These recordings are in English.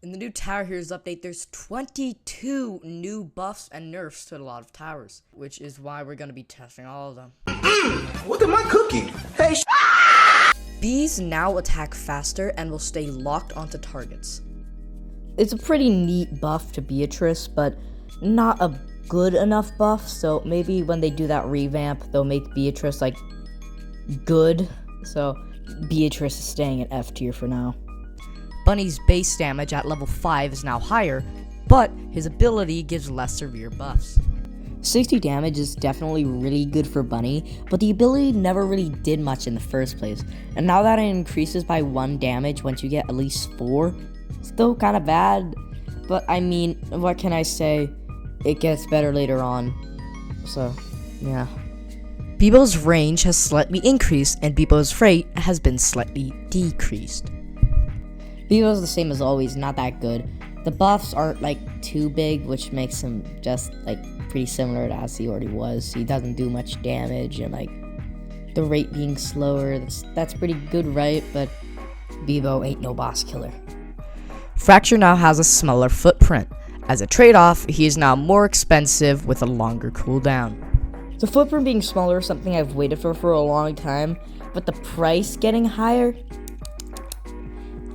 In the new Tower Heroes update, there's 22 new buffs and nerfs to a lot of towers, which is why we're going to be testing all of them. What am I cooking? Hey, Bees now attack faster and will stay locked onto targets. It's a pretty neat buff to Beatrice, but not a good enough buff, so maybe when they do that revamp, they'll make Beatrice, like, good. So Beatrice is staying at F tier for now. Bunny's base damage at level 5 is now higher, but his ability gives less severe buffs. 60 damage is definitely really good for Bunny, but the ability never really did much in the first place. And now that it increases by 1 damage once you get at least 4, still kind of bad. But I mean, what can I say? It gets better later on. So, yeah. Bebo's range has slightly increased, and Bebo's rate has been slightly decreased. Bebo's the same as always, not that good. The buffs aren't like too big, which makes him just like pretty similar to as he already was. He doesn't do much damage, and like the rate being slower, that's pretty good, right? But Bebo ain't no boss killer. Fracture now has a smaller footprint. As a trade-off, he is now more expensive with a longer cooldown. The footprint being smaller is something I've waited for a long time, but the price getting higher,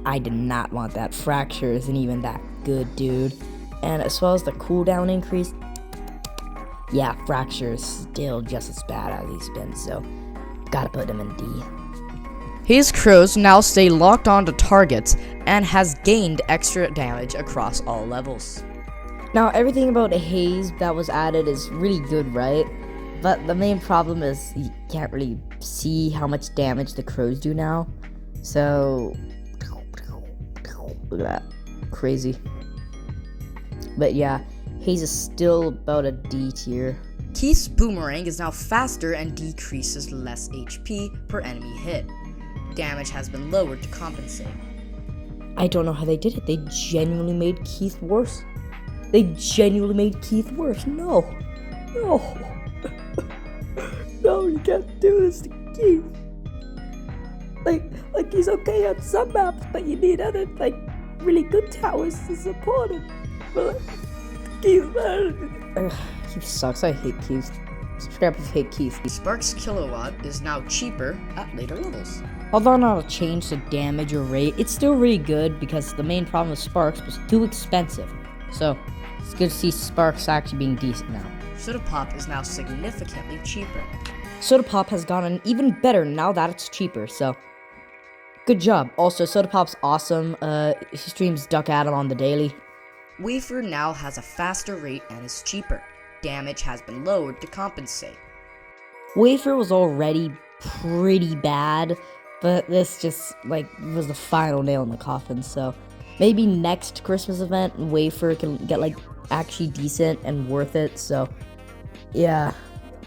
I did not want that. Fracture isn't even that good, dude. And as well as the cooldown increase, yeah, Fracture is still just as bad as he's been, so gotta put him in D. His crows now stay locked onto targets and has gained extra damage across all levels. Now, everything about a haze that was added is really good, right? But the main problem is you can't really see how much damage the crows do now. So, look at that. Crazy. But yeah, haze is still about a D tier. Keith's boomerang is now faster and decreases less HP per enemy hit. Damage has been lowered to compensate. I don't know how they did it. They genuinely made Keith worse. No. No, you can't do this to Keith. Like he's okay on some maps, but you need other, like, really good towers to support him. But Keith, Keith sucks. I hate Keith. Subscribers hate Keith. Spark's kilowatt is now cheaper at later levels. Although not a change to damage or rate, it's still really good because the main problem with Sparks was too expensive. So, it's good to see Sparks actually being decent now. Soda Pop is now significantly cheaper. Soda Pop has gotten even better now that it's cheaper, so good job. Also, Soda Pop's awesome. He streams Duck Adam on the daily. Wafer now has a faster rate and is cheaper. Damage has been lowered to compensate. Wafer was already pretty bad, but this just, like, was the final nail in the coffin, so maybe next Christmas event, Wafer can get, like, actually decent and worth it, so yeah,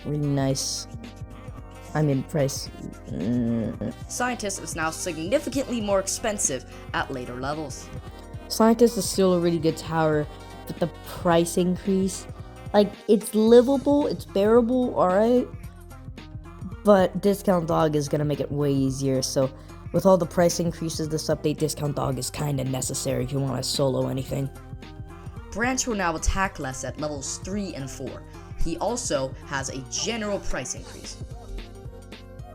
really nice. I mean, price. Scientist is now significantly more expensive at later levels. Scientist is still a really good tower, but the price increase, like, it's livable, it's bearable, alright, but Discount Dog is gonna make it way easier, so with all the price increases this update, Discount Dog is kinda necessary if you want to solo anything. Branch will now attack less at levels 3 and 4. He also has a general price increase.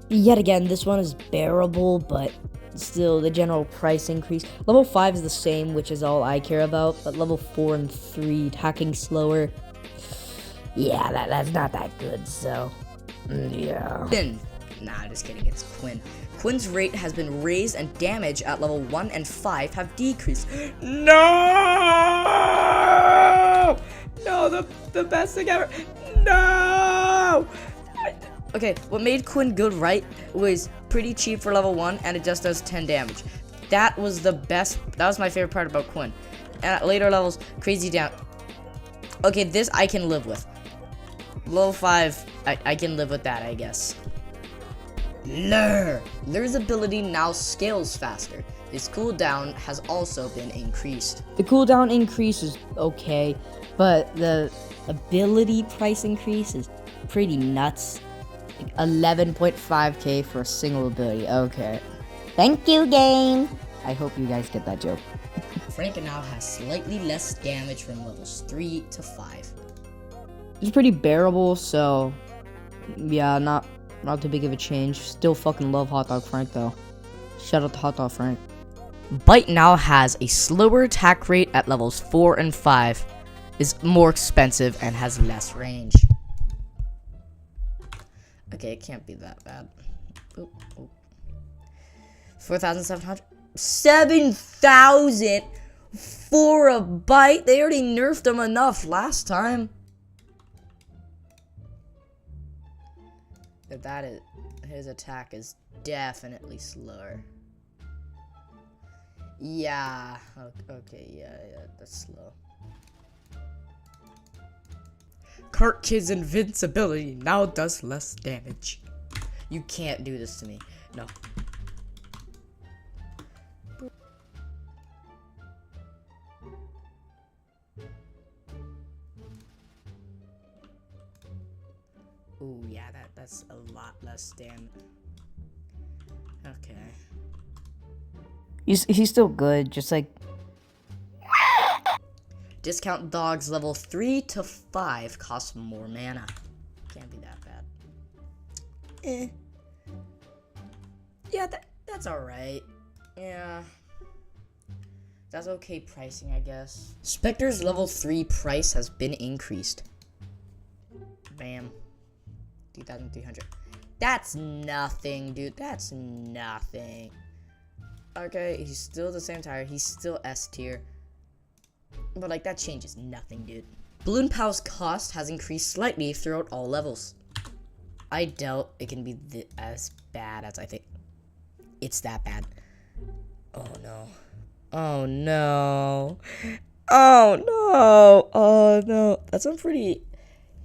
Yet again, this one is bearable, but still, the general price increase. Level 5 is the same, which is all I care about, but level 4 and 3, attacking slower, yeah, that's not that good, so, yeah. Quinn. Nah, just kidding, it's Quinn. Quinn's rate has been raised and damage at level 1 and 5 have decreased. No! No, the best thing ever. No! Okay, what made Quinn good, right, was pretty cheap for level 1 and it just does 10 damage. That was the best, that was my favorite part about Quinn. And at later levels, crazy down. Okay, this I can live with. Level 5, I can live with that, I guess. Lure. Lure's ability now scales faster. His cooldown has also been increased. The cooldown increase is okay, but the ability price increase is pretty nuts. Like 11.5k for a single ability. Okay. Thank you, game. I hope you guys get that joke. Frank now has slightly less damage from levels 3 to 5. It's pretty bearable, so yeah, not too big of a change. Still fucking love Hot Dog Frank though. Shout out to Hot Dog Frank. Bite now has a slower attack rate at levels 4 and 5, is more expensive, and has less range. Okay, it can't be that bad. Oop, oop. 4,700? 7,000 for a bite? They already nerfed him enough last time. That is, his attack is definitely slower. Yeah, okay, yeah, that's slow. Kid's invincibility now does less damage. You can't do this to me. No. Ooh, yeah, that's a lot less damage. Okay. He's still good, just like Discount dogs level 3 to 5 cost more mana. Can't be that bad. Yeah, that's alright. Yeah. That's okay pricing, I guess. Spectre's level 3 price has been increased. Bam. 2,300. That's nothing, dude. That's nothing. Okay, he's still the same tire. He's still S tier. But, like, that changes nothing, dude. Balloon Pow's cost has increased slightly throughout all levels. I doubt it can be as bad as I think. It's that bad. Oh, no. Oh, no. Oh, no. Oh, no. That's a pretty...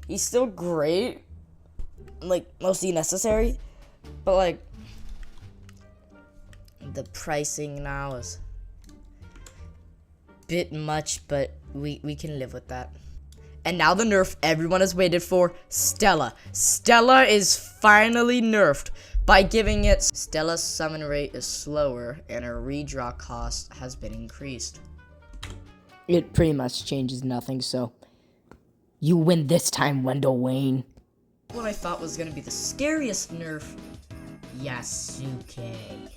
He's still great. Like, mostly necessary. But, like... The pricing now is... bit much, but we can live with that. And now the nerf everyone has waited for, Stella. Stella is finally nerfed by giving it Stella's summon rate is slower and her redraw cost has been increased. it pretty much changes nothing, so you win this time, Wendell Wayne. What I thought was gonna be the scariest nerf, Yasuke.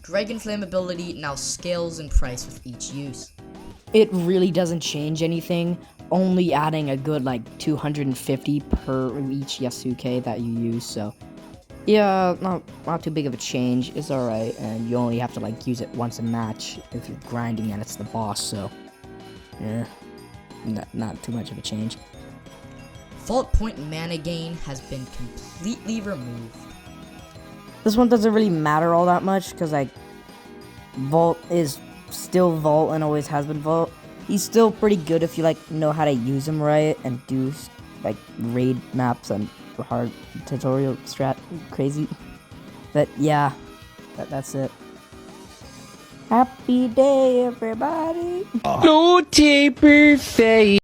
Dragon Flame ability now scales in price with each use. It really doesn't change anything, only adding a good like 250 per each Yasuke that you use, so yeah, not too big of a change. It's alright, and you only have to like use it once a match if you're grinding and it's the boss, so yeah, not too much of a change. Vault Point mana gain has been completely removed. This one doesn't really matter all that much, because like Vault is still Vault and always has been Vault. He's still pretty good if you like know how to use him right and do like raid maps and hard tutorial strat crazy. But yeah, that's it. Happy day, everybody. No taper face.